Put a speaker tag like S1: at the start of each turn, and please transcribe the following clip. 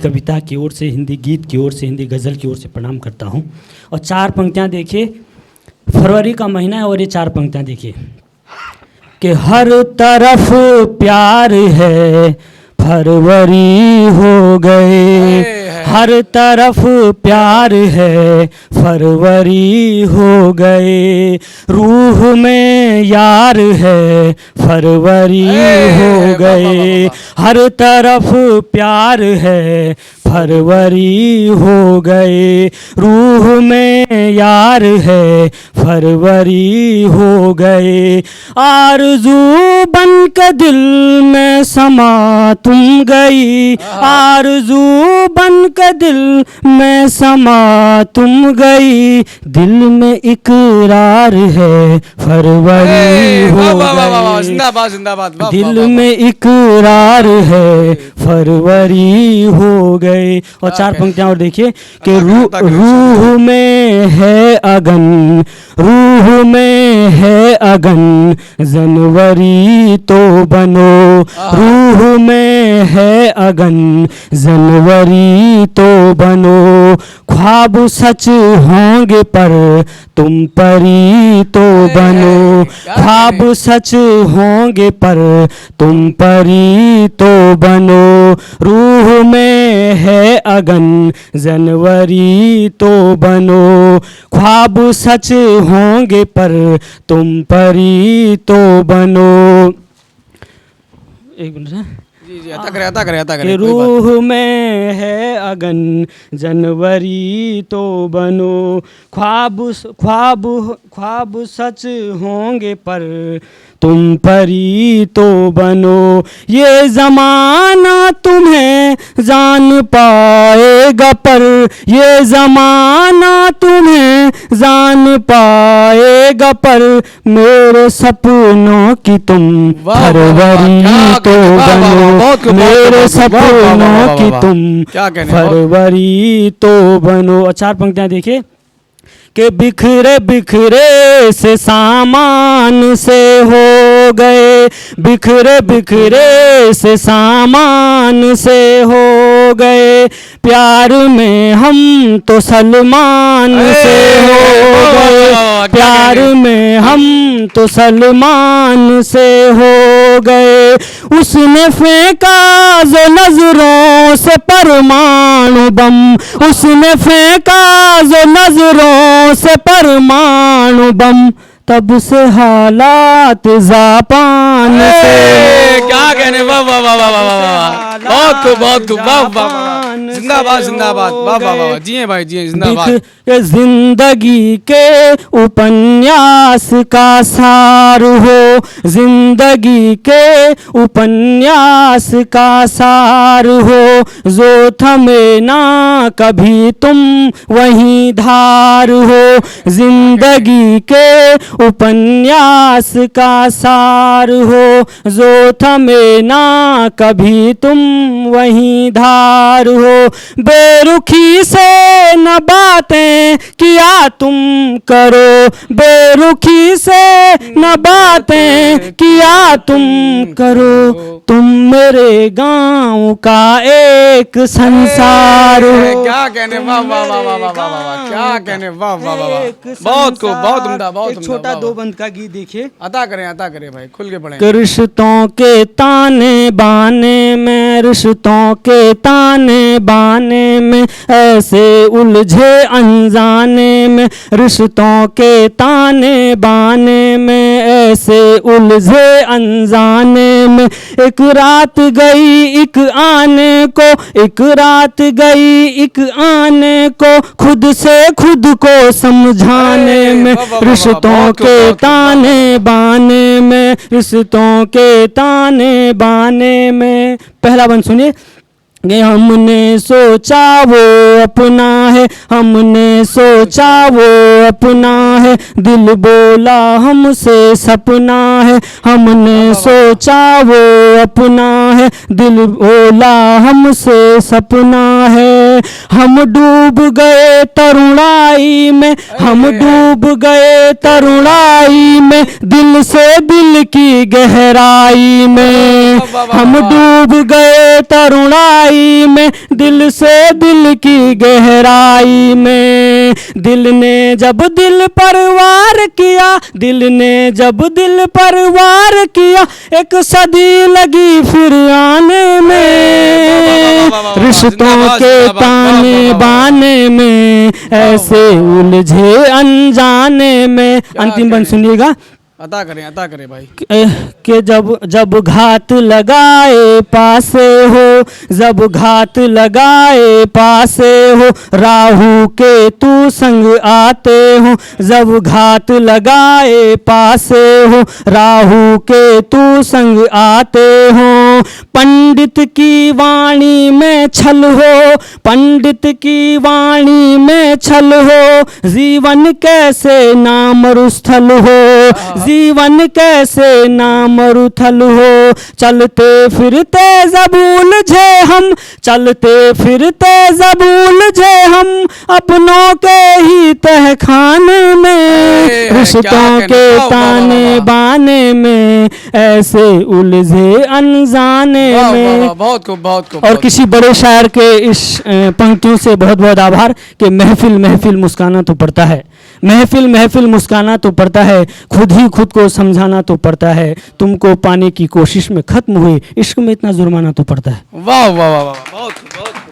S1: कविता की ओर से, हिंदी गीत की ओर से, हिंदी गज़ल की ओर से प्रणाम करता हूँ। और चार पंक्तियाँ देखिए, फरवरी का महीना है और ये चार पंक्तियाँ देखिए कि हर तरफ प्यार है, फरवरी हो गए, हर तरफ प्यार है, फरवरी हो गए, रूह में यार है, फरवरी हो गए, हर तरफ प्यार है, फरवरी हो गए, रूह में यार है, फरवरी हो गए, आरज़ू बन के दिल में समा तुम गई, आरज़ू बन के दिल में समा तुम गई, दिल में इकरार है, फरवरी हो गई,
S2: जिंदाबाद जिंदाबाद,
S1: दिल में इकरार है, फरवरी हो गए। और चार पंक्तियां और देखिए कि रूह में है अगन, रूह में है अगन, जनवरी तो बनो, रूह में है अगन, जनवरी तो बनो, ख्वाब सच होंगे पर तुम परी तो बनो, ख्वाब सच होंगे पर तुम परी तो बनो, रूह में है अगन, जनवरी तो बनो, ख्वाब सच होंगे पर तुम परी तो बनो। एक मिनट
S2: जी आता करे
S1: रूह में है अगन, जनवरी तो बनो, ख्वाब सच होंगे पर तुम परी तो बनो, ये ज़माना तुम्हें जान पाएगा पर, ये ज़माना तुम्हें जान पाएगा पर, मेरे सपनों की तुम फरवरी तो बनो, मेरे सपनों की तुम फरवरी तो बनो। और चार पंक्तियाँ देखिए कि बिखरे बिखरे से सामान से हो गए, बिखरे बिखरे से सामान से हो गए, प्यार में हम तो सलमान से हो गए, प्यार में हम तो सलमान से हो गए, उसने फेंका जो नजरों से परमाणु बम, उसने फेंका जो नजरों से परमाणु बम, तब से हालात जापान से,
S2: क्या कहने, वाह वाह वाह वाह वाह, बहुत वाह वाह, जिंदाबाद जिंदाबाद, वाह वाह वाह, जिए भाई जिए, जिंदाबाद।
S1: जिंदगी के उपन्यास का सार हो, जिंदगी के उपन्यास का सार हो, जो थमे ना कभी तुम वहीं धार हो, जिंदगी के उपन्यास का सार हो, जो थमे ना कभी तुम वहीं धार हो, बेरुखी से न बातें किया तुम करो, बेरुखी से न बातें किया तुम करो, तुम मेरे गांव का एक संसार हो।
S2: क्या कहने, वाह वाह वाह वाह वाह वाह, क्या कहने, वाह वाह वाह, बहुत उम्दा, बहुत
S1: एक छोटा दो बंद का गीत देखिए,
S2: अता करें भाई, खुल के पढ़ें।
S1: रिश्तों के ताने बाने में, रिश्तों के ताने बाने में, ऐसे उलझे अनजाने में, रिश्तों के ताने बाने में, ऐसे उलझे अनजाने में, एक रात गई एक आने को, एक रात गई एक आने को, खुद से खुद को समझाने में, रिश्तों के ताने बाने में, रिश्तों के ताने बाने में। पहला बंद सुनिए, हमने सोचा वो अपना है, हमने सोचा वो अपना है, दिल बोला हमसे सपना है, हमने सोचा वो अपना है, दिल बोला हमसे सपना है, हम डूब गए तरुणाई में, हम डूब गए तरुणाई में, दिल से दिल की गहराई में। हम डूब गए तरुणाई में, दिल से दिल की गहराई में। दिल ने जब दिल पर वार किया, दिल ने जब दिल पर वार किया, एक सदी लगी फिर आने में। रिश्तों के ताने बाने में, ऐसे उलझे अनजाने में। अंतिम बंद सुनिएगा।
S2: अता करें भाई।
S1: कि जब घात लगाए पासे हो, जब घात लगाए पासे हो, राहु के तू संग आते हो। जब घात लगाए पासे हो, राहु के तू संग आते हो। पंडित की वाणी में छल हो, पंडित की वाणी में छल हो, जीवन कैसे नामरुस्थल हो, जीवन कैसे नामरुथल हो। चलते फिरते जब उलझे हम, चलते फिरते जब उलझे हम, अपनों के ही तहखाने में। रिश्तों के ताने बाने में, ऐसे उलझे अनजाने में।
S2: बहुत खूब, बहुत खूब।
S1: और किसी बड़े शायर के इस पंक्तियों से बहुत बहुत आभार कि महफिल महफिल मुस्काना तो पड़ता है, महफिल महफिल मुस्काना तो पड़ता है, खुद ही खुद को समझाना तो पड़ता है। तुमको पाने की कोशिश में खत्म हुए इश्क में इतना जुर्माना तो पड़ता है।
S2: वाह वाह वाह वाह, बहुत खूब, बहुत खूब।